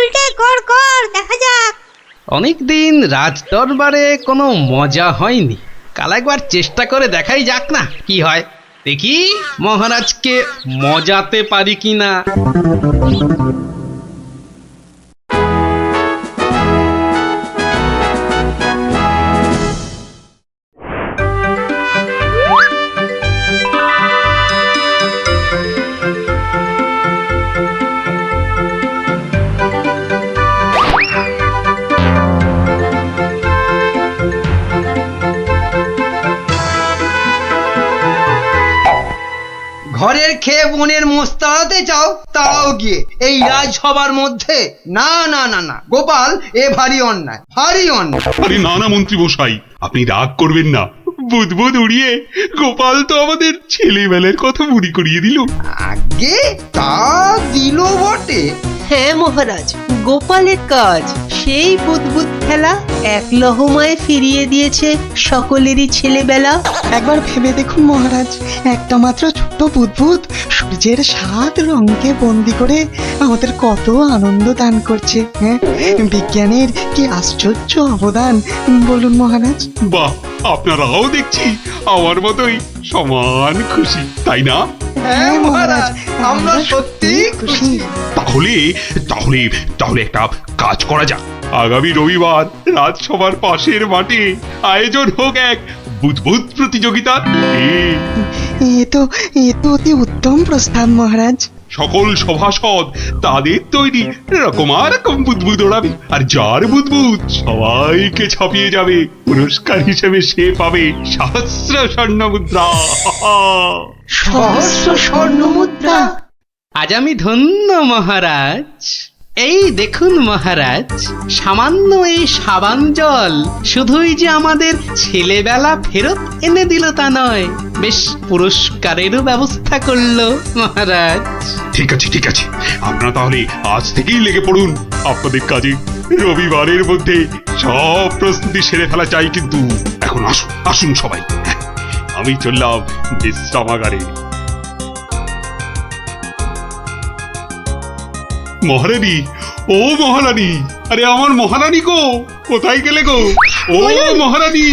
উল্টে কর কর, দেখা যাক। অনেকদিন রাজ দরবারে কোনো মজা হয়নি, কাল একবার চেষ্টা করে দেখাই যাক না কি হয়। দেখি মহারাজকে মজাতে পারি কিনা। ঘরের খেয়ে বনের মোষ তাড়াতে চাও, তাও গিয়ে এই রাজসভার মধ্যে? না না না না গোপাল, এ ভারী অন্যায়, ভারী অন্যায়। আরে না না মন্ত্রী মশাই, আপনি রাগ করবেন না। বুদবুদ উড়িয়ে গোপাল তো আমাদের ছেলেবেলার কথা মনে করিয়ে দিল। আগে তা দিল বটে। হ্যাঁ মহারাজ, গোপালের কাজ সেই বুদবুদ খেলা এক লহমায় ফিরিয়ে দিয়েছে সকলেরই ছেলেবেলা। একবার ভেবে দেখুন মহারাজ, একটা মাত্র ছোট্ট বুদবুদ সূর্যের 7 রঙকে বন্দি করে আমাদের কত আনন্দ দান করছে। হ্যাঁ, বিজ্ঞানের কি আশ্চর্য অবদান বলুন মহারাজ। বাহ, আপনারাও দেখছি আমার মতোই সমান খুশি, তাই না? হ্যাঁ মহারাজ, আমরা সত্যি খুশি। তাহলে তাহলে তাহলে একটা কাজ করা যাক। আগামী রবিবার রাজসভার পাশের মাঠে আয়োজন হোক এক বুদবুদ প্রতিযোগিতা। এ তো অতি উত্তম প্রস্তাব মহারাজ। সকল সভাসদ তাদের তৈরি রকম বুদবুদ ওড়াবে, আর যার বুদবুদ সবাইকে ছাপিয়ে যাবে, পুরস্কার হিসেবে সে পাবে সহস্র স্বর্ণ মুদ্রা। সহস্র স্বর্ণ মুদ্রা! আজ আমি ধন্য মহারাজ। এই দেখুন মহারাজ, সামান্য এই সাবান জল শুধুই যে আমাদের ছেলেবেলা ফেরত এনে দিল তা নয়, বেশ পুরস্কারেরও ব্যবস্থা করলো মহারাজ। ঠিক আছে ঠিক আছে, আপনারা তাহলে আজ থেকেই লেগে পড়ুন আপনাদের কাজে। রবিবারের মধ্যে সব প্রস্তুতি সেরে ফেলা চাই, কিন্তু এখন আসুন আসুন সবাই, আমি চললাম বিশ্রামাগারে। মহারানী, ও মহারানী, আরে আমার মহারানী গো, কোথায় গেলে গো? ও মহারানী!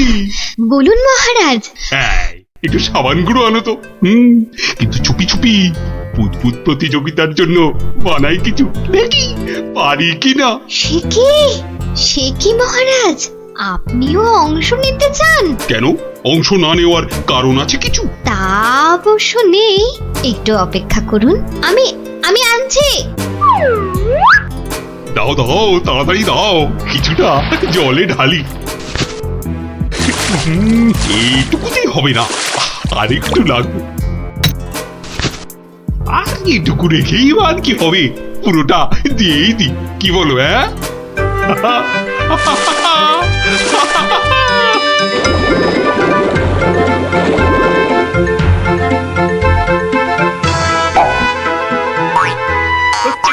বলুন মহারাজ। হ্যাঁ, একটু সাবান গুঁড়ো আনো তো। কিন্তু চুপি চুপি বুদবুদ প্রতিযোগিতার জন্য বানাই কিছু, দেখি পারি কিনা। সে কি মহারাজ, আপনিও অংশ নিতে চান? কেন, অংশ না নেওয়ার কারণ আছে কিছু? তা অবশ্য নেই, একটু অপেক্ষা করুন, আমি আনছি। দাও দাও, তাড়াতাড়ি দাও, কিছুটা জলে ঢালি। এইটুকুতেই হবে না, আর একটু লাগবে। আর এইটুকু রেখেই বা কি হবে, পুরোটা দিয়েই দি, কি বলো? হ্যাঁ,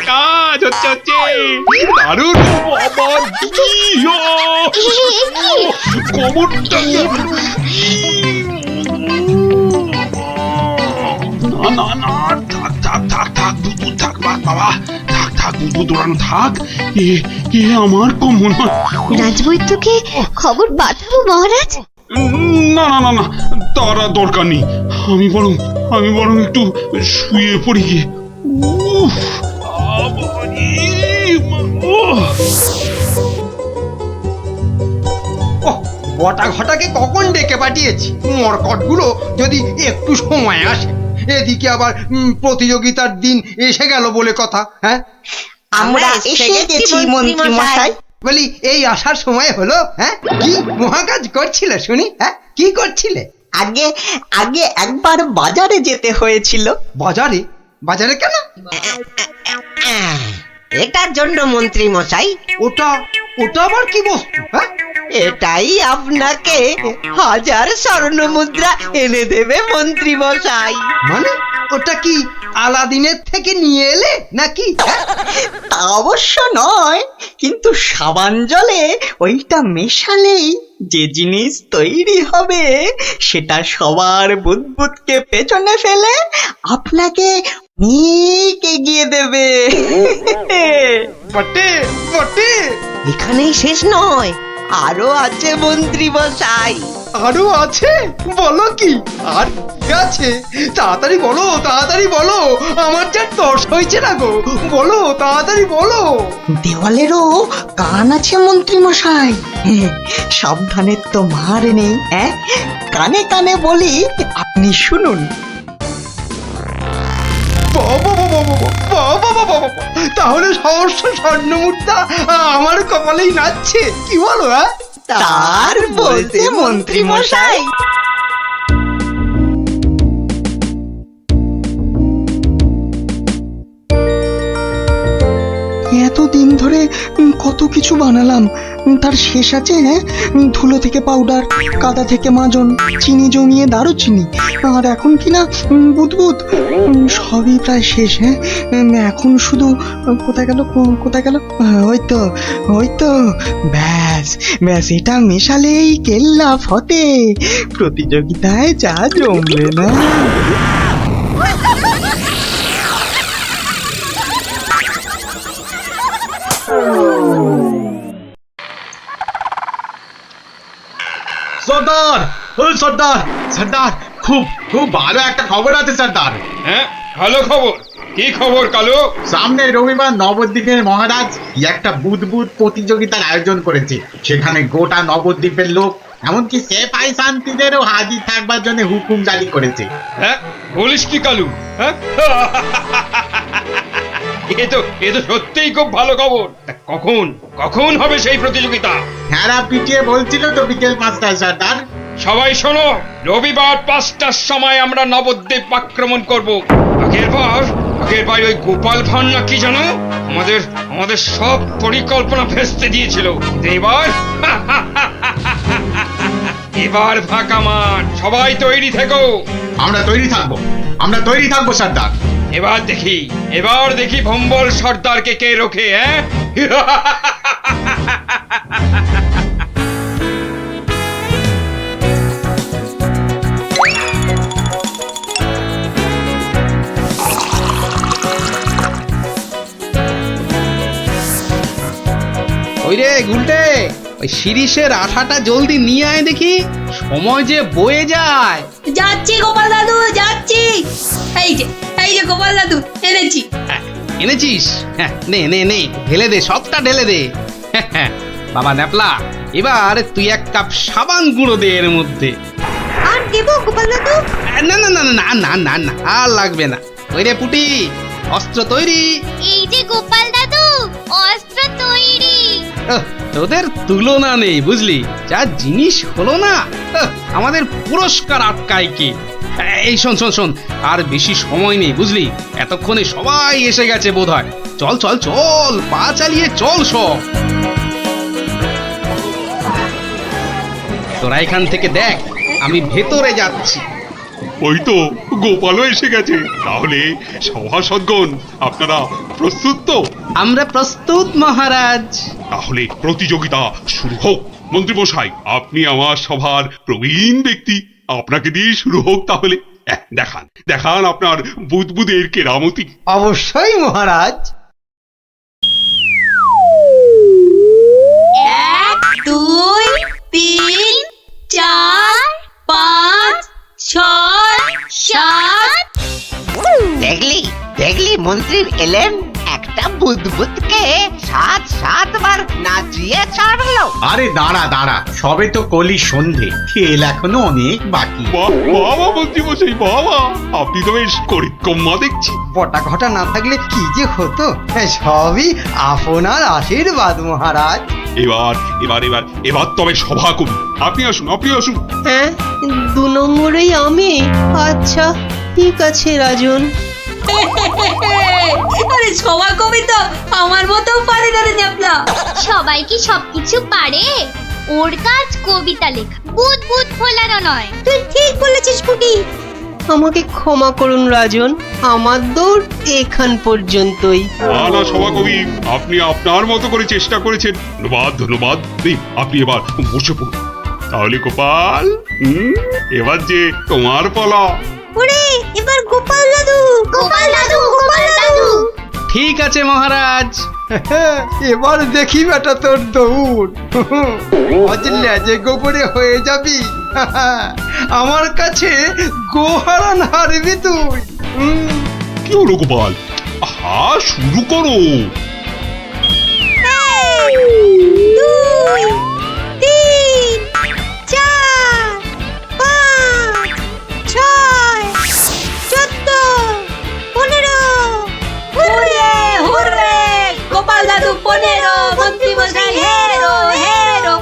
কাজ হচ্ছে হচ্ছে দারুণ। কবরটা না না, থাক থাক থাক থাক, বুদবুদ থাক বাবা, থাক থাক, বুদবুদ দৌড়ানো থাক। এ আমার কম মনে হয়। রাজবৈদ্যকে খবর পাঠাবো মহারাজ? না না না না, তার আর দরকার নেই। আমি বরং একটু শুয়ে পড়ি গিয়ে। বটা ঘটাকে কখন ডেকে পাঠিয়েছি, মরকটগুলো যদি একটু সময় আসে। এদিকে আবার প্রতিযোগিতার দিন এসে গেল বলে কথা। হ্যাঁ, আমরা এসে গেছি মন্ত্রী মশাই। বলি এই আসার সময় হলো? হ্যাঁ, কি মহাকাজ করছিলে শুনি? হ্যাঁ, কি করছিলে? আগে একবার বাজারে যেতে হয়েছিল। বাজারে? বাজারে কেন? এটার জন্য মন্ত্রী মশাই, ওটা আবার কি বস্তু? হ্যাঁ, এটাই আপনাকে 1000 স্বর্ণ মুদ্রা এনে দেবে মন্ত্রী মশাই। মানে ওটা কি আলাদিনের থেকে নিয়ে এলে নাকি? তা অবশ্য নয়, কিন্তু সাবান জলে ওইটা মেশালেই যে জিনিস তৈরি হবে সেটা সবার বুদবুদকে পেছনে ফেলে আপনাকে অনেক এগিয়ে দেবে। বটে বটে। এখানেই শেষ নয়, আরো আছে মন্ত্রী মশাই। আরো আছে? বলো কি আর কি আছে? তাড়াতাড়ি বলো, তাড়াতাড়ি বলো, আমার যা তর্স হয়েছে না গো, বলো তাড়াতাড়ি বলো। দেওয়ালেরও কান আছে মন্ত্রী মশাই। সাবধানের তো মার নেই, হ্যাঁ? কানে কানে বলি, আপনি শুনুন। বাবা বাবা বাবা বাবা বাবা বাবা, তাহলে সহস্র স্বর্ণ মুদ্রা আমার কপালেই নাচছে, কি বলো? হ্যাঁ, তার বলতে মন্ত্রী মশাই। এতদিন ধরে কত কিছু বানালাম, তার শেষ আছে? হ্যাঁ, ধুলো থেকে পাউডার, কাদা থেকে মাজন, চিনি জমিয়ে দারুচিনি, আর এখন কিনা বুদবুদ, সবই প্রায় শেষ। হ্যাঁ, এখন শুধু কোথায় গেল, কোথায় গেল? ওই তো ব্যাস ব্যাস, এটা মেশালেই কেল্লা ফতে, প্রতিযোগিতায় যা জমবে না। সর্দার, ও সর্দার, সর্দার, খুব খুব ভালো একটা খবর আছে সর্দার। হ্যাঁ, ভালো খবর। কি খবর কালু? সামনে রবিবার নবদ্বীপের মহারাজ কি একটা বুদবুদ প্রতিযোগিতার আয়োজন করেছে। সেখানে গোটা নবদ্বীপের লোক, এমনকি সেপাই শান্তিদেরও হাজির থাকবার জন্য হুকুম জারি করেছে। হ্যাঁ, বলিস কি কালু? হ্যাঁ, এ তো সত্যিই খুব ভালো খবর। তা কখন কখন হবে সেই প্রতিযোগিতা? হ্যাঁ, পিটিয়ে বলছিল তো বিকেল 5টায় সর্দার। সবাই শোনো, রবিবার 5টার সময় আমরা নবদ্বীপ আক্রমণ করব। আগের বার ওই গোপাল ভাঁড় না কি জানো, আমাদের সব পরিকল্পনা ভেস্তে দিয়েছিল। এবার ফাঁকা মাঠ, সবাই তৈরি থেকো। আমরা তৈরি থাকবো সর্দার। এবার দেখি ভম্বল সর্দারকে কে রোখে। হ্যাঁ, ওই রে গুলটে, ওই শিরিষের আঠাটা জলদি নিয়ে আয় দেখি, সময় যে বয়ে যায়। যাচ্ছি গোপাল দাদু, যাচ্ছি। এই যে গোপাল দাদু, এনেছি। এনেছিস? হ্যাঁ, নে নে নে, ঢেলে দে, সবটা ঢেলে দে। বাবা ন্যাপলা, এবার তুই 1 কাপ সাবান গুঁড়ো দে এর মধ্যে। আর দেবো গোপাল দাদু? না না না না না না না, আর লাগবে না। ওই রে পুটি, অস্ত্র তৈরি। এই যে গোপাল দাদু, অস্ত্র তৈরি। তোদের তুলনা নেই বুঝলি, যা জিনিস হলো না, আমাদের পুরস্কার আটকায় কে? এই শোন শোন শোন, আর বেশি সময় নেই বুঝলি, এতক্ষণে সবাই এসে গেছে বোধহয়। চল চল চল, পা চালিয়ে চল সব। তোরা এখান থেকে দেখ, আমি ভেতরে যাচ্ছি। ওই তো গোপালও এসে গেছে। তাহলে সভাসদগণ, আপনারা প্রস্তুত তো? আমরা প্রস্তুত মহারাজ। তাহলে প্রতিযোগিতা শুরু হোক। মন্ত্রীমশাই, আপনি আমার সভার প্রবীণ ব্যক্তি, আপনাকে দিয়ে শুরু হোক তাহলে। দেখান আপনার বুদবুদের কেরামতি। অবশ্যই মহারাজ। 1 2 3 4 5 6 7। দেখলি মন্ত্রীর এলেন, একটা বুদবুদকে 7 বার নাচিয়ে ছাড়লো। আরে দাঁড়া, সবে তো কলি সন্ধে, খেল এখনো অনেক বাকি। বাবা মন্ত্রীমশাই, বাবা, আপনি তো বেশ করিতকম্মা দেখছি। বটা ঘটা না থাকলে কি যে হতো, সবই আপনার আশীর্বাদ মহারাজ। এবার তবে সভা করি। আপনি আসুন। হ্যাঁ, 2 নম্বরেই আমি। আচ্ছা ঠিক আছে রাজন। আরে সবার কবি তো আমার মতো পারে না রে ন্যাপলা। সবাই কি সবকিছু পারে? ওর কাজ কবিতা লেখা, বুদবুদ ফোলানো নয়। তুই ঠিক বলেছিস পুটি। আমাকে ক্ষমা করুন রাজন, আমার দৌড় এখান পর্যন্তই। না সভাকবি, আপনি আপনার মতো করে চেষ্টা করেছেন। ধন্যবাদ। আপনি এবার বসে পড়ুন। তাহলে গোপাল, এবার যে তোমার পালা। ওরে, এবার গোপাল দাদু। ঠিক আছে মহারাজ। এবার দেখি বেটা তোর দৌড়। অজলে যে গোবরে হয়ে যাবি, আমার কাছে গোহারান হারবি তুই। কি হলো গোপাল? আহা, শুরু করো। 2, 3, 4, 5, 6, 14, 15। হুররে হুররে, গোপাল দাদু 15, মন্ত্রী মশাই হেরো হেরো।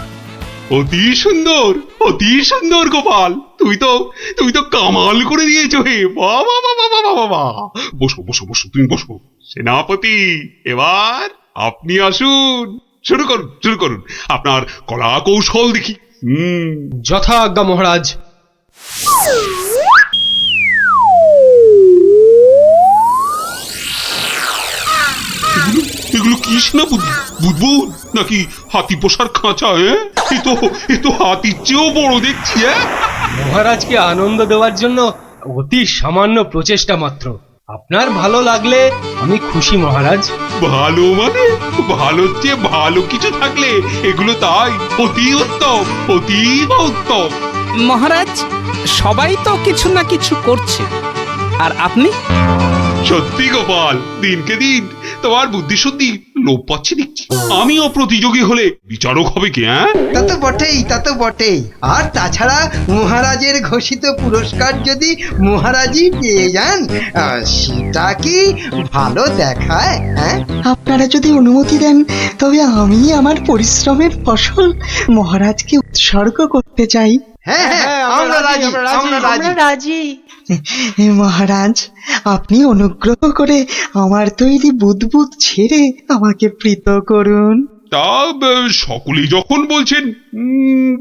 অতি সুন্দর, অতি সুন্দর গোপাল। তুমি তো কামাল করে দিয়েছো হে। বাবা বাবা বাবা বাবা। বসো বসো বসো, তুমি বসো। সেনাপতি, এবার আপনি আসুন। শুরু করুন, শুরু করুন আপনার কলা কৌশল দেখি। যথা আজ্ঞা মহারাজ। এগুলো কি সেনাপতি? বুদবুদ নাকি হাতি পোষার খাঁচা? এ তো হাতির চেয়েও বড় দেখছি। মহারাজকে আনন্দ দেওয়ার জন্য অতি সামান্য প্রচেষ্টা মাত্র। আপনার ভালো লাগলে আমি খুশি মহারাজ। ভালো মানে? ভালোর চেয়ে ভালো কিছু থাকলে এগুলো তাই অতি উত্তম, অতি উত্তম। মহারাজ, সবাই তো কিছু না কিছু করছে, আর আপনি? সত্যি গোপাল, দিনকে দিন তোমার বুদ্ধি শুদ্ধি লোপ পাচ্ছে দেখছি। আমিও প্রতিযোগী হলে বিচারক হবে কি? তা তো বটেই, তা তো বটেই। আর তাছাড়া মহারাজের ঘোষিত পুরস্কার যদি মহারাজই পেয়ে যান, সেটা কি ভালো দেখায়? হ্যাঁ, আপনারা যদি অনুমতি দেন তবে আমি আমার পরিশ্রমের ফসল মহারাজকে উৎসর্গ করতে চাই। হ্যাঁ হ্যাঁ, আমরা রাজি, আমরা রাজি। রাজি। মহারাজ, আপনি অনুগ্রহ করে আমার তৈরি বুদবুদ ছেড়ে আমাকে প্রীত করুন। তা সকলেই যখন বলছেন,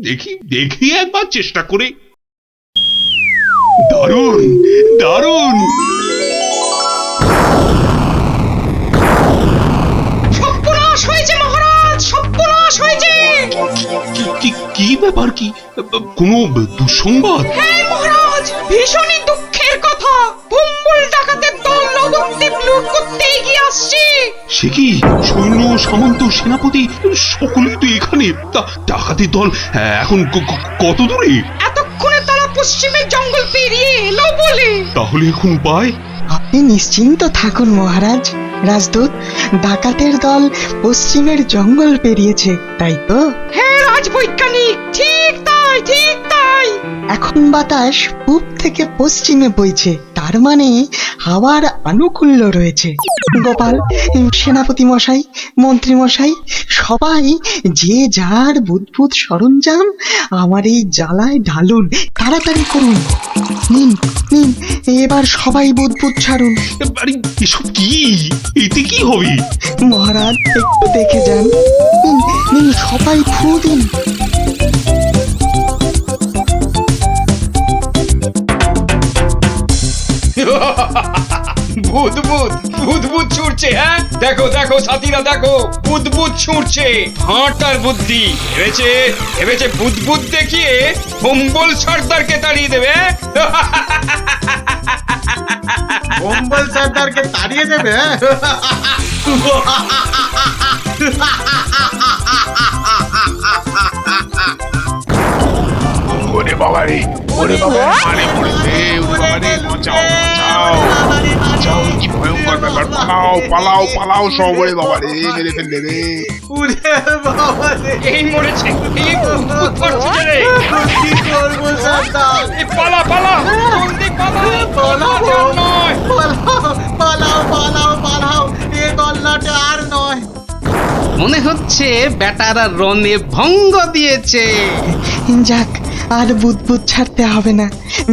দেখি দেখি একবার চেষ্টা করে। দারুণ দারুণ। সর্বনাশ হয়েছে মহারাজ, সর্বনাশ হয়েছে। কি ব্যাপার? কি কোনো দুঃসংবাদ? হ্যাঁ মহারাজ, ভীষণই দুঃখের কথা। ভুম্বল ডাকাতের দল নবদ্বীপ লুট করতে এগিয়ে আসছে। সে কি? সৈন্য, সামন্ত, সেনাপতি সকলেই তো এখানে। তা ডাকাতের দল এখন কত দূরে? এতক্ষণে তারা পশ্চিমের জঙ্গল পেরিয়ে এলো বলে। তাহলে এখন উপায়? আপনি নিশ্চিন্ত থাকুন মহারাজ। রাজদূত, ডাকাতের দল পশ্চিমের জঙ্গল পেরিয়েছে, তাই তো? হ্যাঁ রাজবৈজ্ঞানিক, ঠিক তাই, ঠিক তাই। এখন বাতাস পূব থেকে পশ্চিমে বইছে, তার মানে হাওয়ার আনুকূল্য রয়েছে। গোপাল, সেনাপতি মশাই, মন্ত্রী মশাই, সবাই যে যার বুদবুদ সরঞ্জাম আমার এই জ্বালায় ঢালুন, তাড়াতাড়ি করুন। নিন নিন, এবার সবাই বুদবুদ ছাড়ুন। আরে এসব কি? এতে কি হবে? মহারাজ, একটু দেখে যান। নিন নিন, সবাই ফু দিন। বুদবুদ বুদবুদ ছুটছে। হ্যাঁ, দেখো দেখো সাথীরা, দেখো বুদবুদ ছুটছে। হাঁটার বুদ্ধি ভেবেছে, ভেবেছে বুদবুদ দেখিয়ে ভম্বল সর্দারকে তাড়িয়ে দেবে। কম্বল সর্দারকে তাড়িয়ে দেবে? ওরে বাবা রে, ওরে বাবা, মানে পড়েছে। ওরে বাবা রে, বাঁচাও বাঁচাও বাঁচাও, কি ভয়ঙ্কর ব্যাপার। পালাও পালাও পালাও সব। ওরে বাবা রে, মেরে ফেললে রে। উরে বাবা রে, এই মরেছে, এই বুদবুদ করছে রে। কি করবো সর্দার? এই পালা পালা, জলদি পালা, পালাও, আর নয়। পালাও পালাও পালাও, এ গল্লাটা আর নয়। মনে হচ্ছে বেটারা রনে ভঙ্গ দিয়েছে। যাক, আর বুদবুদ ছাড়তে হবে না।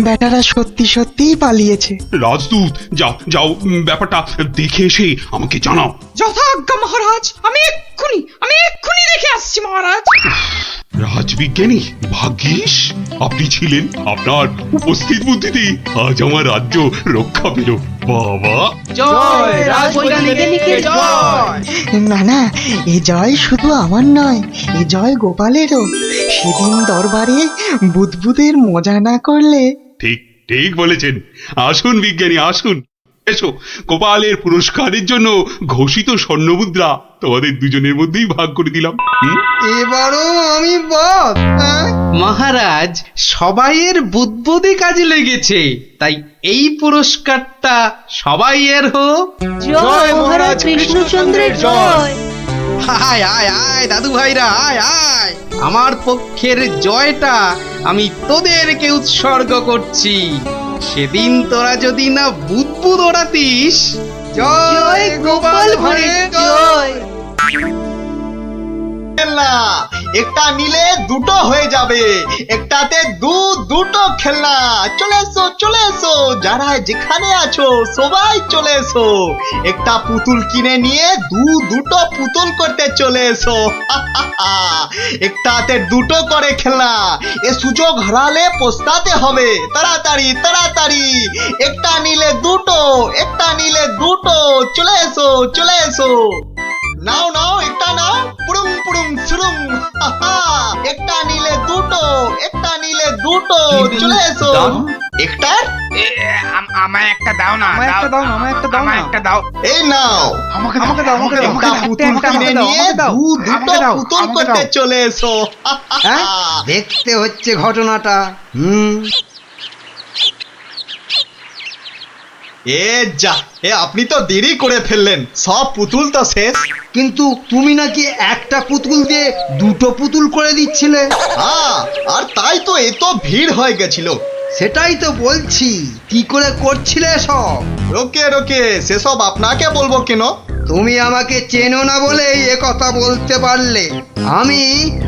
বেটারা সত্যি সত্যিই পালিয়েছে। রাজদূত, যাও যাও, ব্যাপারটা দেখে এসে আমাকে জানাও। যথাজ্ঞা মহারাজ, আমি এক্ষুনি দেখে আসছি মহারাজ। রাজবিজ্ঞানী, ভাগ্যিস আপনি ছিলেন। আপনার উপস্থিত বুদ্ধিতে আজ আমার রাজ্য রক্ষা পেল। বাবা, জয় রাজবৈজ্ঞানিকের জয়। না না, এ জয় শুধু আমার নয়, এ জয় গোপালেরও। সেদিন দরবারে বুদবুদের মজা না করলে। ঠিক ঠিক বলেছেন। আসুন বিজ্ঞানী, আসুন। এসো, গোপালের পুরস্কারের জন্য ঘোষিত স্বর্ণমুদ্রা তোমাদের দুজনের মধ্যেই ভাগ করে দিলাম। এবারও আমি বাদ, হ্যাঁ? মহারাজ, সবাইয়ের বুদ্বুদি কাজে লেগেছে, তাই এই পুরস্কারটা সবাইয়ের হোক। জয় মহারাজ কৃষ্ণচন্দ্রের জয়। আয় আয় আয় দাদু ভাইরা, আয় আয়, আমার পক্ষের জয়টা আমি তোদেরকে উৎসর্গ করছি। সেদিন তোরা যদি না বুদ্বুদ ওড়াতিস। জয় গোপাল ভাঁড়ের জয়। খেলনা একটা নিলে দুটো হয়ে যাবে, একটাতে দুটো খেলনা। চলে এসো যারা যেখানে আছো সবাই চলে এসো, একটা পুতুল কিনে নিয়ে দুটো পুতুল করতে চলে এসো। একটাতে দুটো করে খেলনা, এ সুযোগ হারালে পস্তাতে হবে। তাড়াতাড়ি একটা নিলে দুটো। চলে এসো নাও একটা নাও, পুরুম সুরুম। একটা নিলে দুটো। চলে এসো। একটার আমায় একটা দাও না, আমায় একটা দাও। এই নাও, আমাকে একটা পুতুল কিনে নিয়ে দুটো পুতুল করতে চলে এসো। হ্যাঁ, দেখতে হচ্ছে ঘটনাটা। আপনি তো দেরি করে ফেললেন, সব পুতুল তো শেষ। কিন্তু তুমি নাকি একটা পুতুল দিয়ে দুটো পুতুল করে দিচ্ছিলে। আর তাই তো এত ভিড় হয়ে গেছিল। সেটাই তো বলছি, কি করে করছিলে সব? রোকে সেসব আপনাকে বলবো কেন? তুমি আমাকে চেনো না বলেই এ কথা বলতে পারলে। আমি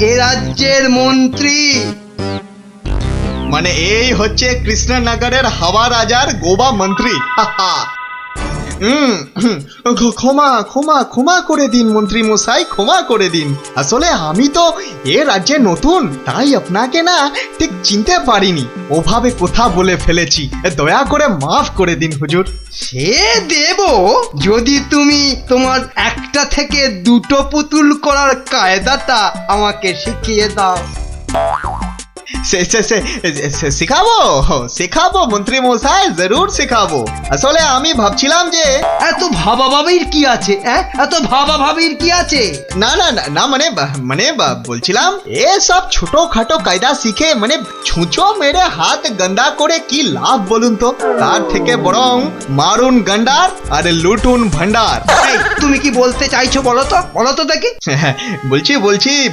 এ রাজ্যের মন্ত্রী। মানে এই হচ্ছে কৃষ্ণনগরের হাওয়া রাজার গোবা মন্ত্রী। ক্ষমা করে দিন মন্ত্রী মশাই, ক্ষমা করে দিন। আসলে আমি তো এ রাজ্যে নতুন, তাই আপনাকে না ঠিক চিনতে পারিনি, ওভাবে কথা বলে ফেলেছি, দয়া করে মাফ করে দিন হুজুর। সে দেব, যদি তুমি তোমার একটা থেকে দুটো পুতুল করার কায়দাটা আমাকে শিখিয়ে দাও। শেখাবো মন্ত্রী মশাই, জরুর শেখাবো। আসলে আমি ভাবছিলাম যে এত ভাবাভাবির কি আছে? এত ভাবাভাবির কি আছে? না মানে বলছিলাম এসব ছোটখাটো কায়দা শিখে মানে ছুঁচো মেরে হাত গন্ডা করে কি লাভ বলুন তো? তার থেকে বরং মারুন গন্ডার আর লুটুন ভান্ডার। তুমি কি বলতে চাইছো বলো তো দেখি।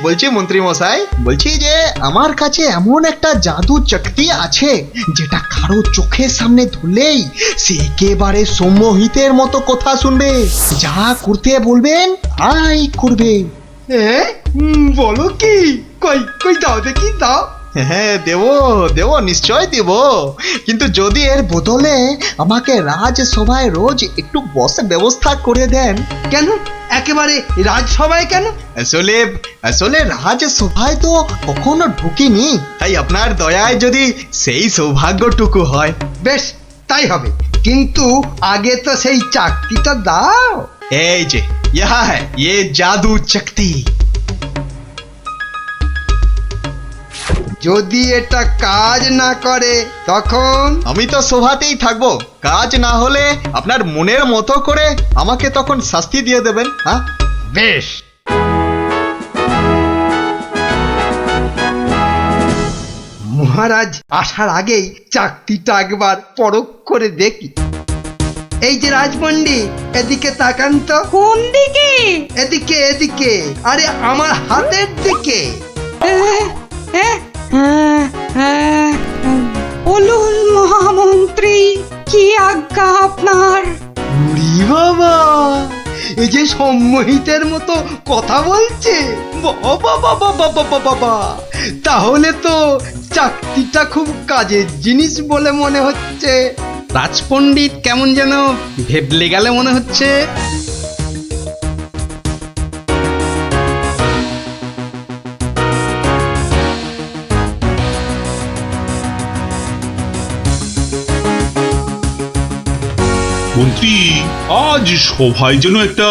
বলছি মন্ত্রী মশাই, বলছি যে আমার কাছে এমন একটা জাদু শক্তি আছে, যেটা কারো চোখের সামনে ধরলেই সে একেবারে সম্মোহিতের মতো কথা শুনবে, যা করতে বলবেন তাই করবে। বলো কি? কই দাও দেখি, দাও। হ্যাঁ দেব নিশ্চয় দেব, কিন্তু যদি এর বদলে আমাকে রাজসভায় রোজ একটু বসে ব্যবস্থা করে দেন। কেন একেবারে রাজসভায় কেন? আসলে রাজসভায় তো কখনো ঢুকিনি, তাই আপনার দয়ায় যদি সেই সৌভাগ্যটুকু হয়। বেশ, তাই হবে, কিন্তু আগে তো সেই চাকরিটা দাও। এই যে ये জাদু শক্তি। যদি এটা কাজ না করে তখন? আমি তো সভাতেই থাকবো, কাজ না হলে আপনার মনের মতো করে আমাকে তখন শাস্তি দিয়ে দেবেন। হ্যাঁ, বেশ। মহারাজ আসার আগেই চাকতিটা একবার পরখ করে দেখি। এই যে রাজপণ্ডিত, এদিকে তাকান তো। কোন দিকে? এদিকে, আরে আমার হাতের দিকে। বলুন মহামন্ত্রী, কি আজ্ঞা আপনার? উরি বাবা, এই যে সম্মোহিতের মতো কথা বলছে। বাবা, তাহলে তো চাকতিটা খুব কাজের জিনিস বলে মনে হচ্ছে। রাজপণ্ডিত কেমন যেন ভেবলে গেলে মনে হচ্ছে। মন্ত্রী, আজ সভায় যেন একটা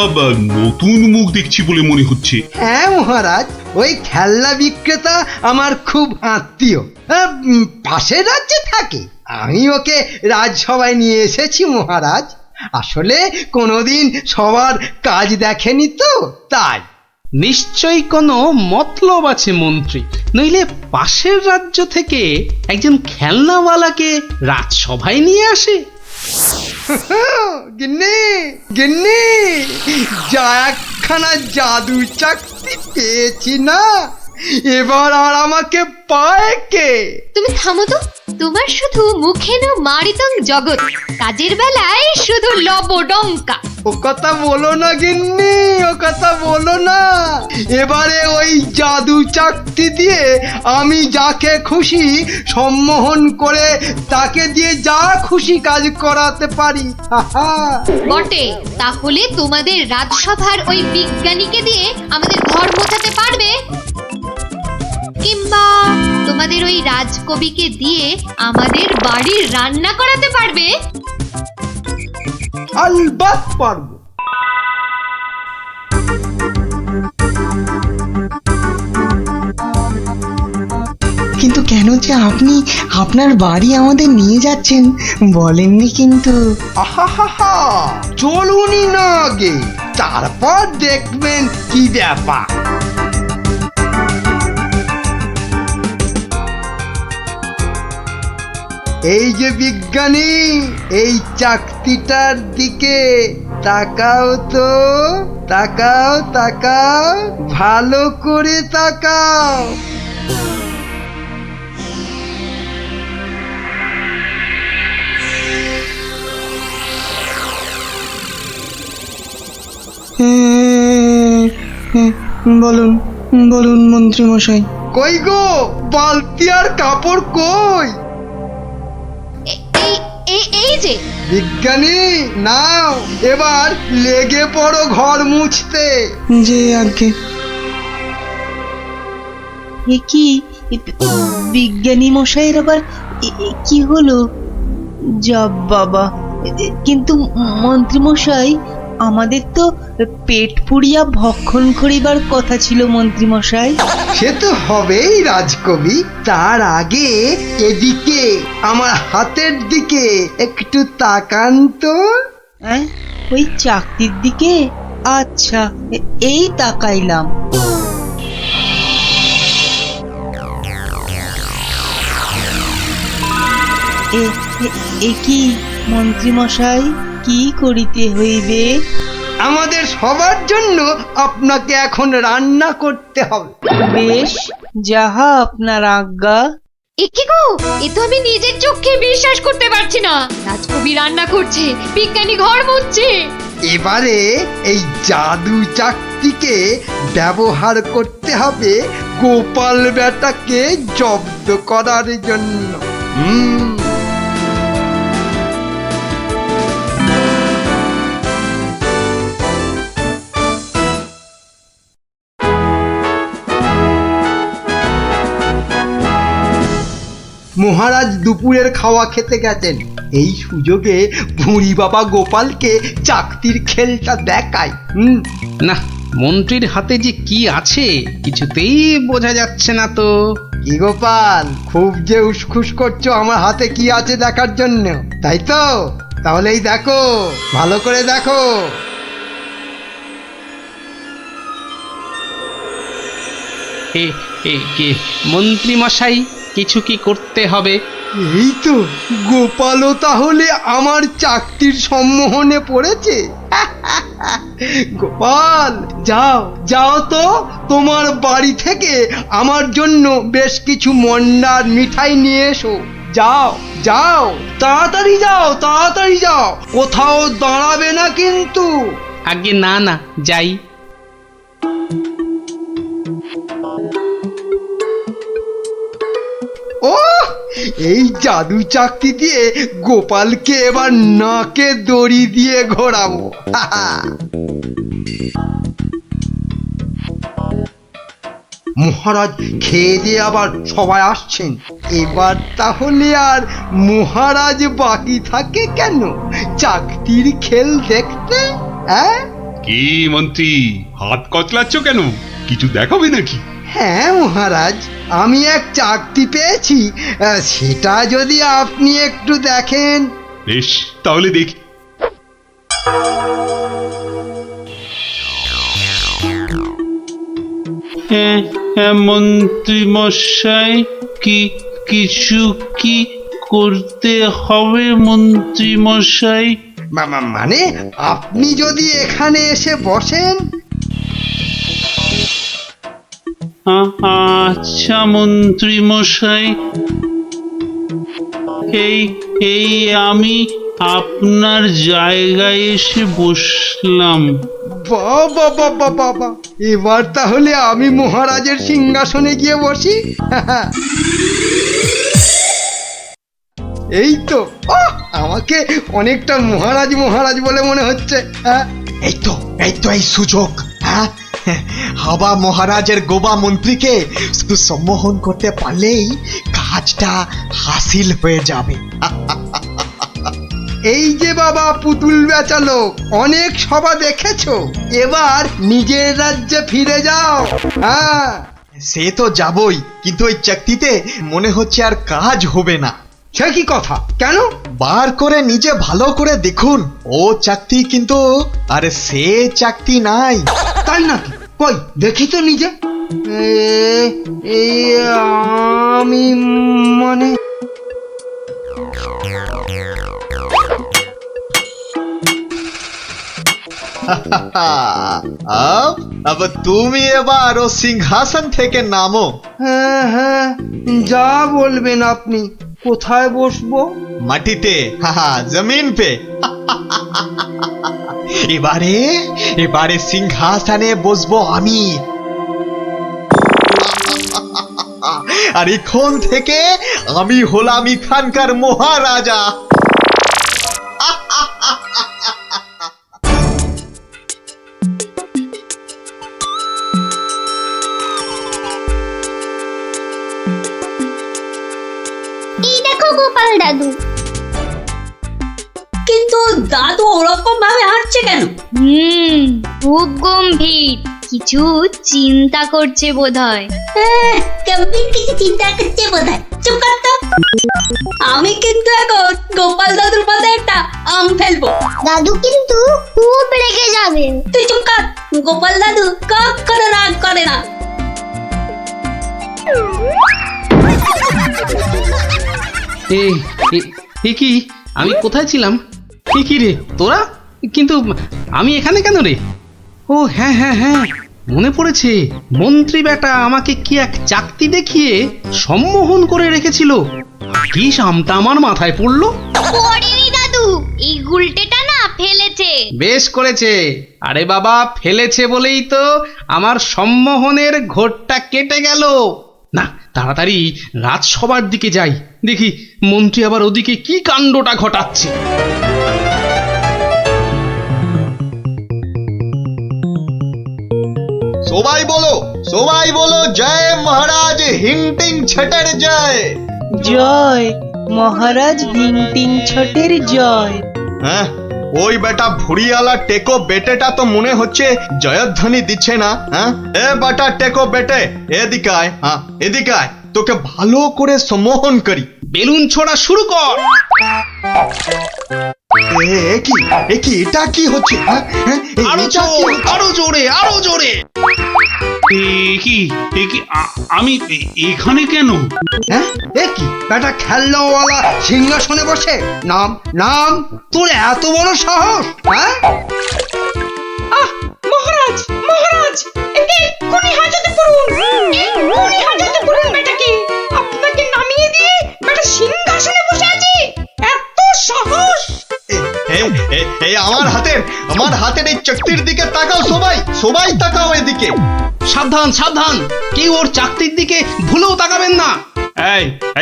নতুন মুখ দেখছি বলে মনে হচ্ছে। হ্যাঁ মহারাজ, ওই খেলনা বিক্রেতা আমার খুব আত্মীয়, পাশের রাজ্যে থাকে। আমি ওকে রাজসভায় নিয়ে এসেছি মহারাজ। আসলে কোনোদিন সবার কাজ দেখেনি তো তাই। নিশ্চয়ই কোনো মতলব আছে মন্ত্রী, নইলে পাশের রাজ্য থেকে একজন খেলনাওয়ালাকে রাজসভায় নিয়ে আসে। গিন্নি গিন্নি, যা একখানা জাদু চাকতি পেয়েছি না, এবার আর আমাকে পায় কে? তুমি থামো তো, তোমার শুধু মুখে না মারিতং জগৎ, কাজের বেলায় শুধু লবডঙ্কা। ও কথা বলো না গিন্নি, ও কথা বলো না। এবারে ওই জাদু চাকতি দিয়ে আমি যাকে খুশি সম্মোহন করে তাকে দিয়ে যা খুশি কাজ করাতে পারি। বটে, তাহলে তোমাদের রাজসভার ওই বিজ্ঞানীকে দিয়ে আমাদের ঘর মোছাতে পারবে? কিংবা তোমাদের ওই রাজকবিকে দিয়ে আমাদের বাড়ির রান্না করাতে পারবে? আলবাত পারবো। কিন্তু কেন যে আপনি আপনার বাড়ি আমাদের নিয়ে যাচ্ছেন বলেননি কিন্তু। আহা, চলুনই না আগে, তারপর দেখবেন কি ব্যাপার। এই যে বিজ্ঞানী, এই চাকতিটার দিকে তাকাও তো, তাকাও তাকাও, ভালো করে তাকাও। বলুন বলুন মন্ত্রী মশাই। কই গো, বালতি আর কাপড় কই? এই যে বিজ্ঞানী, নাও এবার লেগে পড়ো ঘর মুছতে। যে আগে এ কি বিজ্ঞানী মশাইয়ের আবার কি হলো? যা বাবা, কিন্তু মন্ত্রী মশাই, আমাদের তো পেট পুড়িয়া ভক্ষণ করিবার কথা ছিল মন্ত্রী মশাই। সে তো হবেই রাজকবি, তার আগে এদিকে আমার হাতের দিকে একটু তাকান তো। হ্যাঁ, ওই চাকতির দিকে? আচ্ছা, এই তাকাইলাম। এ কি মন্ত্রী মশাই, কি করিতে হইবে? আমাদের সবার জন্য আপনাকে এখন রান্না করতে হবে। বেশ, যাহা আপনার আজ্ঞা। কি গো, এ তো আমি নিজের চোখে বিশ্বাস করতে পারছি না। রাজকবি রান্না করছে, বিজ্ঞানী ঘর মুছছে। এবারে এই জাদু চাকতিকে ব্যবহার করতে হবে গোপাল বেটাকে জব্দ করার জন্য। মহারাজ দুপুরের খাওয়া খেতে গেছেন, এই সুযোগে ভুঁড়ি বাবা গোপালকে চাকতির খেলটা দেখায়। না, মন্ত্রীর হাতে যে কি আছে কিছুতেই বোঝা যাচ্ছে না তো। কি গোপাল, খুব যে উসখুস করছো আমার হাতে কি আছে দেখার জন্য, তাই তো? তাহলেই দেখো, ভালো করে দেখো। কে মন্ত্রী মশাই, কিছু কি করতে হবে? এই তো, গোপালও তাহলে আমার চাকতির সম্মোহনে পড়েছে। গোপাল, যাও যাও তো, তোমার বাড়ি থেকে আমার জন্য বেশ কিছু মন্ডার মিঠাই নিয়ে এসো। যাও যাও, তাড়াতাড়ি যাও, তাড়াতাড়ি যাও, কোথাও দাঁড়াবে না কিন্তু। আগে না না, যাই। ও, এই জাদু চাকতি দিয়ে গোপালকে এবার নাকে দড়ি দিয়ে ঘোরাবো। মহারাজ খেয়ে দিয়ে আবার সবাই আসছেন, এবার তাহলে আর মহারাজ বাকি থাকে কেন চাকতির খেল দেখতে? কি মন্ত্রী, হাত কচলাচ্ছ কেন? কিছু দেখাবে নাকি? হ্যাঁ মহারাজ, আমি এক চাকতি পেয়েছি, সেটা যদি আপনি একটু দেখেন। বেশ, তাহলে দেখি। মন্ত্রী মশাই কিছু কি করতে হবে মন্ত্রী মশাই? মানে আপনি যদি এখানে এসে বসেন। আচ্ছা মন্ত্রী মশাই, এই আমি আপনার জায়গায় এসে বসলাম। বাবা বাবা বাবা, এবার তাহলে আমি মহারাজের সিংহাসনে গিয়ে বসি। এই তো, আমাকে অনেকটা মহারাজ মহারাজ বলে মনে হচ্ছে। এই তো এই সুযোগ। হ্যাঁ, হাবা মহারাজের গোবা মন্ত্রীকে শুধু সম্মোহন করতে পারলেই কাজটা হাসিল হয়ে যাবে। এই যে বাবা পুতুল বেচালো, অনেক সভা দেখেছো, এবার নিজের রাজ্যে ফিরে যাও। হ্যাঁ, সে তো যাবই, কিন্তু ওই চাকতিতে মনে হচ্ছে আর কাজ হবে না। সে কি কথা? কেন? বার করে নিজে ভালো করে দেখুন, ও চাকতি কিন্তু আর সে চাকতি নাই। তাই নাকি? কই দেখি তো নিজে। আমি মানে अब তুমি এবার ও সিংহাসন থেকে নামো। হ্যাঁ হ্যাঁ, যা বলবেন আপনি। কোথায় বসবো? মাটিতে, জমিন পে। এবারে সিংহাসনে বসবো আমি। আর এখন থেকে আমি হলাম এখানকার মহারাজা। এই দেখো গোপাল দাদু। কিন্তু দাদু ওরকম ভাবে হাঁটছে কেন? খুব গম্ভীর, কিছু চিন্তা করছে বোধহয়। গম্ভীর কিছু চিন্তা করছে বোধহয়। চুপ কর তো। আমি কিন্তু এখন গোপাল দাদুর মাথায় একটা আম ফেলবো। দাদু কিন্তু খুব রেগে যাবে। তুই চুপ কর। গোপাল দাদু কখনো রাগ করে না। এ কি, আমি কোথায় ছিলাম? কি রে তোরা? কিন্তু আমি এখানে কেন রে? ও হ্যাঁ হ্যাঁ হ্যাঁ, মনে পড়েছে। মন্ত্রী বেটা আমাকে কি এক চাকতি দেখিয়ে সম্মোহন করে রেখেছিল। কি সামটা আমার মাথায় পড়লো। পড়েনি দাদু, এই গুলটেটা না ফেলেছে। বেশ করেছে। আরে বাবা, ফেলেছে বলেই তো আমার সম্মোহনের ঘোরটা কেটে গেল। না, তাড়াতাড়ি রাজসভার দিকে যাই, দেখি মন্ত্রী আবার ওদিকে কি কাণ্ডটা ঘটাচ্ছে। সবাই বলো জয় মহারাজ হিংটিং ছটের জয়। জয় মহারাজ হিংটিং ছটের জয়। হ্যাঁ, ওই বেটা ভুড়িয়ালা টেকো বেটেটা তো মনে হচ্ছে জয়ধ্বনি দিচ্ছে না। হ্যাঁ, এ বেটা টেকো বেটে, এদিকে আয়। হ্যাঁ, এদিকে আয়, তোকে ভালো করে সম্মোহন করি। বেলুন ছোড়া শুরু কর। এটা কি হচ্ছে? আরো জোরে, আরো জোরে। আমি এখানে কেন? হ্যাঁ, কি বেটা খেলনাওয়ালা সিংহাসনে বসে? নাম নাম, তোর এত বড় সাহস? হ্যাঁ, মহারাজ মহারাজ, এক্ষুনি হাজতে পড়ুন। এক্ষুনি হাজতে পড়ুন বেটাকে। আপনাকে নামিয়ে দিয়ে বেটা সিংহাসনে বসে আছে। এত সাহস! আমার হাতের এই চাকতির দিকে তাকাও। সবাই তাকাও এদিকে। সাবধান সাবধান, কেউ ওর চাকতির দিকে ভুলেও তাকাবেন না।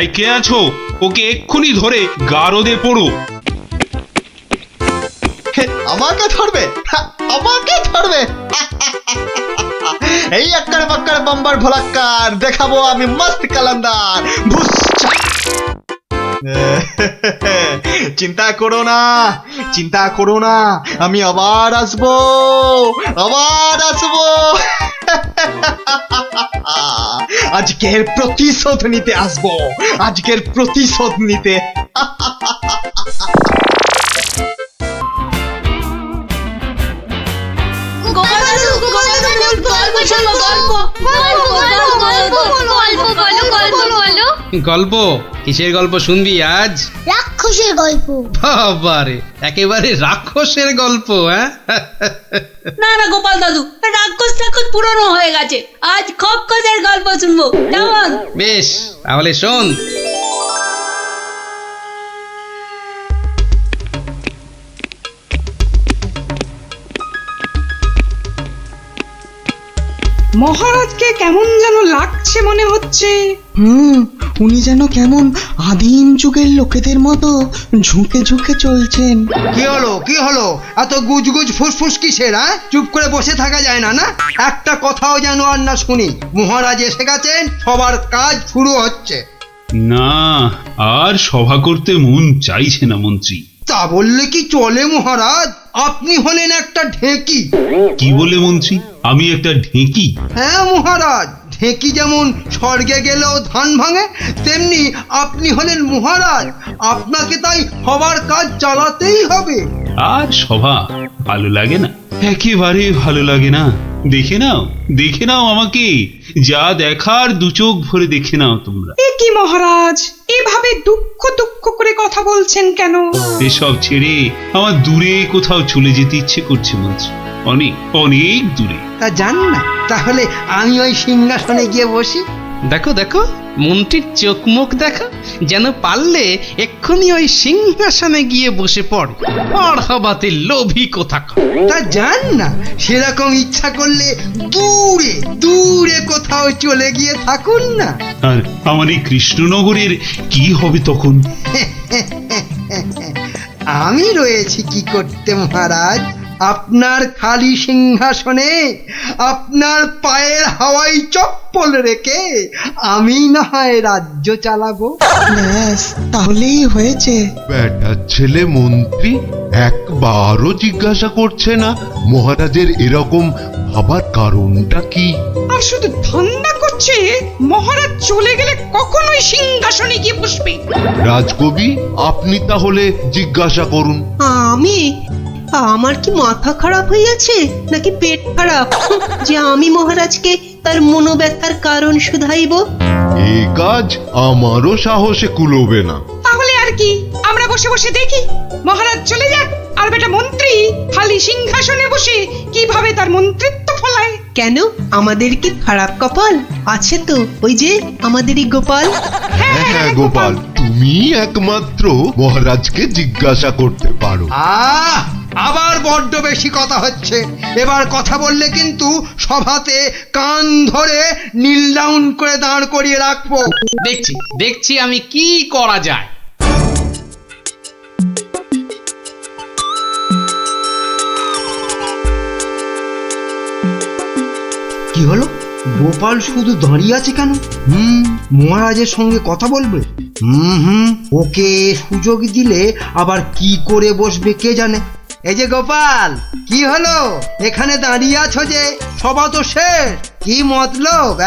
এই কে আছো? ওকে এক্ষুনি ধরে গারদে পড়ো। আমাকে ধরবে? এই আক্কার বাক্কার বাম্বার ভোলাক্কার দেখাবো আমি মস্ত কালান্দার। চিন্তা করো না, আমি আবার আসবো। আজকের প্রতিশোধ নিতে আসবো, আজকের প্রতিশোধ নিতে। শুনবো গল্প গল্প কিসের গল্প শুনবি আজ? রাক্ষসের গল্প। বাবারে, একেবারে রাক্ষসের গল্প, হ্যাঁ? না না গোপাল দাদু, রাক্ষস পুরনো হয়ে গেছে, আজ খপ্পখসের গল্প শুনবো, কেমন? বেশ, তাহলে শোন। মহারাজকে কেমন যেন লাগছে মনে হচ্ছে। উনি যেন কেমন আদিম যুগের লোকেদের মতো ঝুঁকে ঝুঁকে চলছেন। কি হলো কি হলো, এত গুজগুজ ফুসফুস কিসের? চুপ করে বসে থাকা যায় না? না, একটা কথাও যেন আর না শুনি। মহারাজ এসে গেছেন, সবার কাজ শুরু হচ্ছে। না, আর সভা করতে মন চাইছে না মন্ত্রী। তা বললে কি চলে মহারাজ? আপনি হলেন একটা ঢেঁকি। কি বলে মন্ত্রী, আমি একটা ঢেঁকি? হ্যাঁ মহারাজ, ঢেঁকি যেমন স্বর্গে গেলেও ধান ভাঙে, তেমনি আপনি হলেন মহারাজ। আপনাকে তাই সবার কাজ চালাতেই হবে। আর সভা ভালো লাগে না, একেবারে ভালো লাগে না। দেখে নাও আমাকে, যা দেখার দু চোখ ভরে দেখে নাও তোমরা। এ কি মহারাজ, এভাবে দুঃখ দুঃখ করে কথা বলছেন কেন? এসব ছেড়ে আমার দূরে কোথাও চলে যেতে ইচ্ছে করছে মন্ত্রী, অনেক অনেক দূরে। তা জান না, তাহলে আমি ওই সিংহাসনে গিয়ে বসি। দেখো দেখো, মন্ত্রীর চোখ মুখ দেখো, যেন পারলে এক্ষুনি ওই সিংহাসনে গিয়ে বসে পড়ে। আর হবাতে লোভী কোথাকার। তা জান না, সেরকম ইচ্ছা করলে দূরে দূরে কোথাও চলে গিয়ে থাকুন না। আর আমার এই কৃষ্ণনগরের কি হবে তখন? আমি রয়েছি কি করতে মহারাজ? আপনার খালি সিংহাসনে আপনার পায়ের হাওয়াই চপ্পল রেখে আমি না হয় রাজ্য চালাবো। ব্যাস, তাহলেই হয়েছে। বেটার ছেলে মন্ত্রী একবারও জিজ্ঞাসা করছে না মহারাজের এরকম ভাবার কারণটা কি? আর শুধু ধান্দা করছে মহারাজ চলে গেলে কখনোই সিংহাসনে গিয়ে বসবে। রাজকবি, আপনি তাহলে জিজ্ঞাসা করুন। আমার কি মাথা খারাপ হইয়াছে নাকি পেট খারাপ যে আমি মহারাজকে তার মনোব্যথার কারণ শুধাইব? এই কাজ আমারও সাহসে কুলোবে না। তাহলে আর কি, আমরা বসে বসে দেখি মহারাজ চলে যাক, আর বেটা মন্ত্রী খালি সিংহাসনে বসে কিভাবে তার মন্ত্রিত্ব ফলায়। কেন, আমাদের কি খারাপ কপাল আছে? তো ওই যে আমাদেরই গোপাল। হ্যাঁ গোপাল, তুমি একমাত্র মহারাজকে জিজ্ঞাসা করতে পারো। আবার বড্ড বেশি কথা হচ্ছে। এবার কথা বললে কিন্তু সভাতে কান ধরে নীল ডাউন করে দাঁড় করিয়ে রাখবো। দেখছি আমি কি করা যায়। কি হলো, গোপাল শুধু দাঁড়িয়ে আছে কেন? মহারাজের সঙ্গে কথা বলবে। ওকে সুযোগ দিলে আবার কি করে বসবে কে জানে। এই যে গোপাল, কি হলো, এখানে দাঁড়িয়ে আছো যে? সভা তো শেষ, কি মতলব?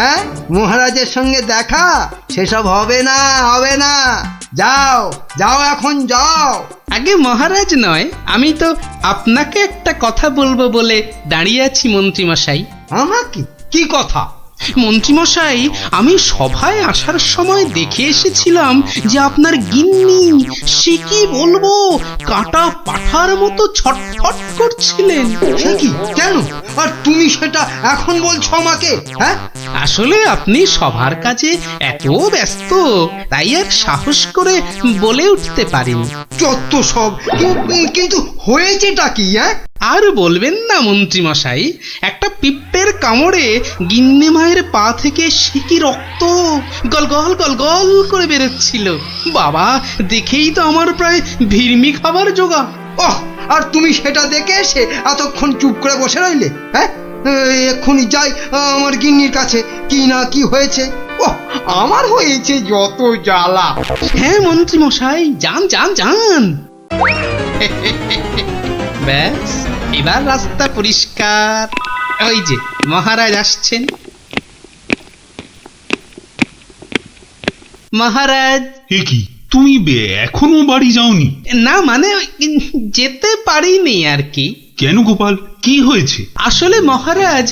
মহারাজের সঙ্গে দেখা? সেসব হবে না, হবে না। যাও যাও, এখন যাও। আগে মহারাজ নয়, আমি তো আপনাকে একটা কথা বলবো বলে দাঁড়িয়ে আছি মন্ত্রী মশাই। আমাকে? কি কথা? মন্ত্রীমশাই, আমি সভায় আসার সময় দেখে এসেছিলাম যে আপনার গিন্নি, সে কি বলবো, কাটা পাঠার মতো ছটফট করছিলেন। সে কি, কেন? আর তুমি সেটা এখন বলছো আমাকে? আসলে আপনি সভার কাজে এত ব্যস্ত, তাই আর সাহস করে বলে উঠতে পারিনি। যত সব। কিন্তু হয়েছেটা কি? আর বলবেন না মন্ত্রীমশাই, একটা পিঁপড়ের কামড়ে গিন্নি মায়ের পা থেকে সিকি রক্ত গল গল গল গল করে বেরোচ্ছিল। বাবা, দেখেই তো আমার প্রায় ভিড়মি খাবার জোগা। আর তুমি সেটা দেখে এসে এতক্ষণ চুপ করে বসে রইলে? এক্ষুনি যাই আমার গিন্নির কাছে, কি না কি হয়েছে। আমার হয়েছে যত জ্বালা। হ্যাঁ মন্ত্রীমশাই, যান যান যান। ব্যাস, এবার রাস্তা পরিষ্কার। ওই যে মহারাজ আসছেন। মহারাজ। কি, তুমি এখনো বাড়ি যাওনি? না মানে যেতে পারিনি আর কি। কেন গোপাল, কি হয়েছে? আসলে মহারাজ,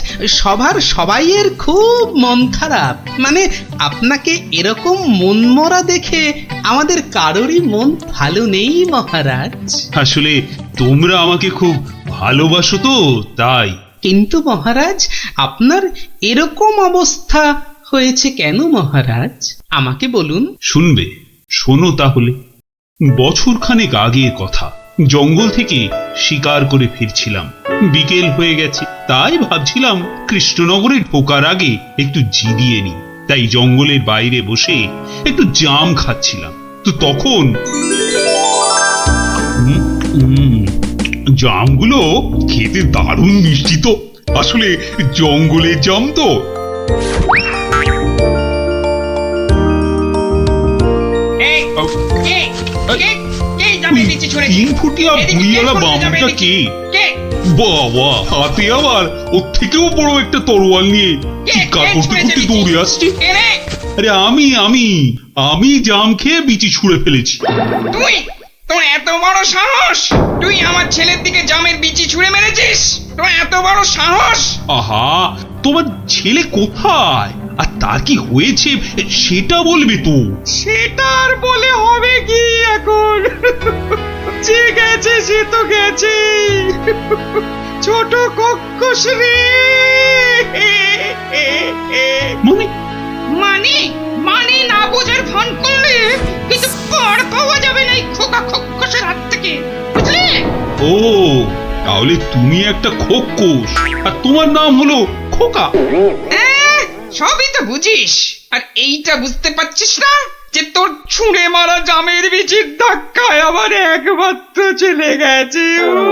সবাইয়ের খুব মন খারাপ। মানে আপনাকে এরকম মনমরা দেখে আমাদের কারোরই মন ভালো নেই মহারাজ। আসলে তোমরা আমাকে খুব ভালোবাসো তো তাই। কিন্তু মহারাজ, আপনার এরকম অবস্থা হয়েছে কেন মহারাজ? আমাকে বলুন। শুনবে? শোনো তাহলে। বছরখানেক আগের কথা, জঙ্গল থেকে শিকার করে ফিরছিলাম। বিকেল হয়ে গেছে, তাই ভাবছিলাম কৃষ্ণনগরে ঢোকার আগে একটু জিরিয়ে নি। তাই জঙ্গলের বাইরে বসে একটু জাম খাচ্ছিলাম। তো তখন জামগুলো খেতে দারুণ মিষ্টি তো। আসলে জঙ্গলের জাম তো। তিন ফুটিয়া ভুঁইয়ালা বামুনটা কে? বাবা, হাতে আবার ওর থেকেও বড় একটা তরোয়াল নিয়ে চিৎকার করতে করতে দৌড়ে আসছে। আরে আমি জাম খেয়ে বিচি ছুঁড়ে ফেলেছি। তুই? তোর এত বড় সাহস? তুই আমার ছেলের দিকে জামের বিচি ছুঁড়ে মেরেছিস? তোর এত বড় সাহস? আহা, তোমার ছেলে কোথায় আর তার কি হয়েছে সেটা বলবে তো। সেটা আর বলে হবে কি এখন? যে গেছে সে তো গেছে। ছোট কক্কস রে। মানে না বোঝার ভান করলে কিন্তু পার পাওয়া যাবে না এই খোকা খক্কসের হাত থেকে, বুঝলে? ও, তাহলে তুমি একটা খোক্কস আর তোমার নাম হলো খোকা। সবই তো বুঝিস, আর এইটা বুঝতে পারছিস না যে তোর ছুঁড়ে মারা জামের বিচির ধাক্কায় আমার একমাত্র চলে গেছে। ও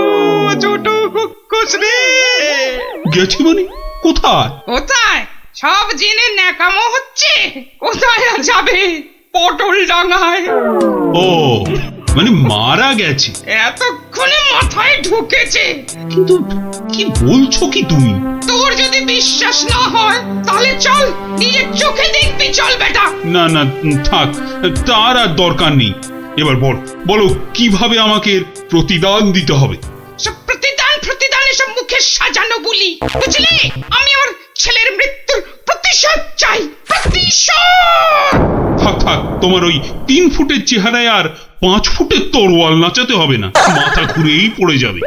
ছোট খক্কস রে। গেছে মানে? কোথায়? কোথায় সব জেনে ন্যাকামো হচ্ছে? কোথায় আর যাবে? পটল ডাঙায়। ও, মানে মারা গেছে? এতক্ষণে মাথায় ঢুকেছে। কিন্তু কি বলছো কি তুমি? তোর যদি বিশ্বাস না হয় তাহলে চল, নিজের চোখে দেখবি। চল বেটা। না না, থাক, তার আর দরকার নেই। এবার বলো কিভাবে আমাকে প্রতিদান দিতে হবে? সব প্রতিদান এসব মুখে সাজানো বলি, বুঝলি? আমি আমার ছেলের মৃত্যুর প্রতিশোধ চাই। প্রতিশোধ। থাক, তোমার ওই 3 ফুটের চেহারায় আর 5 ফুটের তরোয়াল নাচাতে হবে না, মাথা ঘুরেই পড়ে যাবে।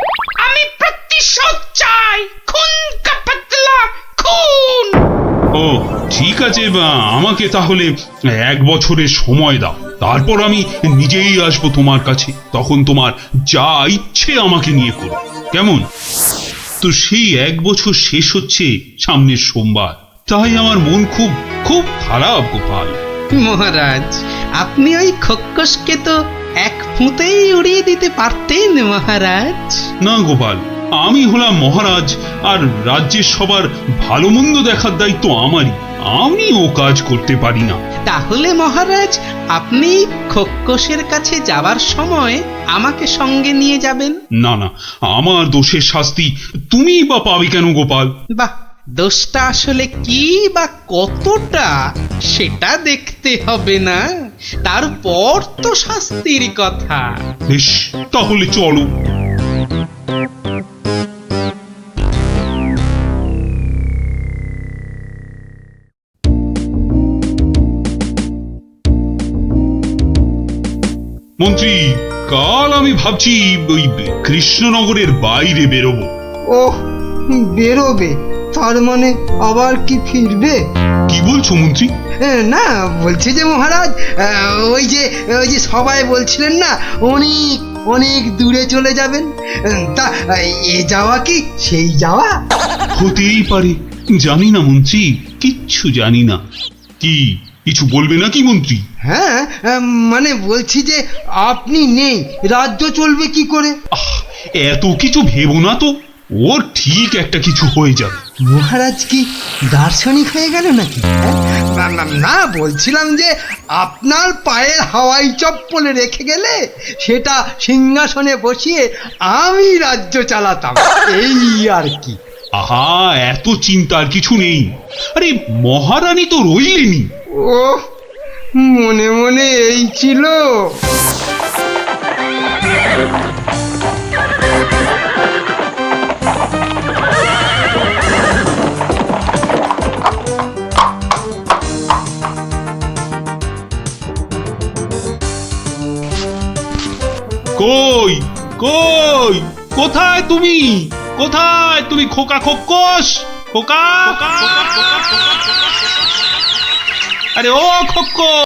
আমি প্রতিশোধ চাই। খুন কা পাতলা খুন। ও ঠিক আছে, আমাকে তাহলে 1 বছরের সময় দাও। তারপর আমি নিজেই আসবো তোমার কাছে। তখন তোমার যা ইচ্ছে আমাকে নিয়ে করো, কেমন? তো সেই 1 বছর শেষ হচ্ছে সামনের সোমবার। তাই আমার মন খুব খুব খারাপ গোপাল। মহারাজ, আপনি ওই খক্কসকে তো 1 ফুঁতেই উড়িয়ে দিতে পারতেন মহারাজ। না গোপাল, আমি হলাম মহারাজ, আর রাজ্যের সবার ভালো মন্দ দেখার দায়িত্ব আমারই। আমি ও কাজ করতে পারি না। তাহলে মহারাজ, আপনি খক্কসের কাছে যাবার সময় আমাকে সঙ্গে নিয়ে যাবেন। না, আমার দোষের শাস্তি তুমি বা পাবে কেন গোপাল? বাহ, দোষটা আসলে কি বা কতটা সেটা দেখতে হবে না? তারপর তো শাস্তির কথা। বেশ, তাহলে চলো। মন্ত্রী, কাল আমি ভাবছি ওই কৃষ্ণনগরের বাইরে বেরোবো। ওহ, বেরোবে? তার মানে আবার কি ফিরবে? কি বলছো মন্ত্রী? না, বলছি যে মহারাজ, ওই যে সবাই বলছিলেন না অনেক অনেক দূরে চলে যাবেন, তা এ যাওয়া কি সেই যাওয়া? হতেই পারে, জানি না মন্ত্রী, কিচ্ছু জানি না। কি কিছু বলবে নাকি মন্ত্রী? হ্যাঁ, মানে বলছি যে আপনি নেই, রাজ্য চলবে কি করে? এত কিছু ভেবো না তো, ওর ঠিক একটা কিছু হয়ে যাবে। মহারাজ কি দার্শনিক হয়ে গেল নাকি? না, বলছিলাম যে আপনার পায়ের হাওয়াই চপ্পলে রেখে গেলে সেটা সিংহাসনে বসিয়ে আমি রাজ্য চালাতাম, এই আর কি। আহা, এত চিন্তার কিছু নেই। আরে মহারানী তো রইলেনি। ও, মনে মনে এই ছিল। কই কই কোথায় তুমি কোথায় তুমি খোকা খোকস খোকা আরে ও খোকস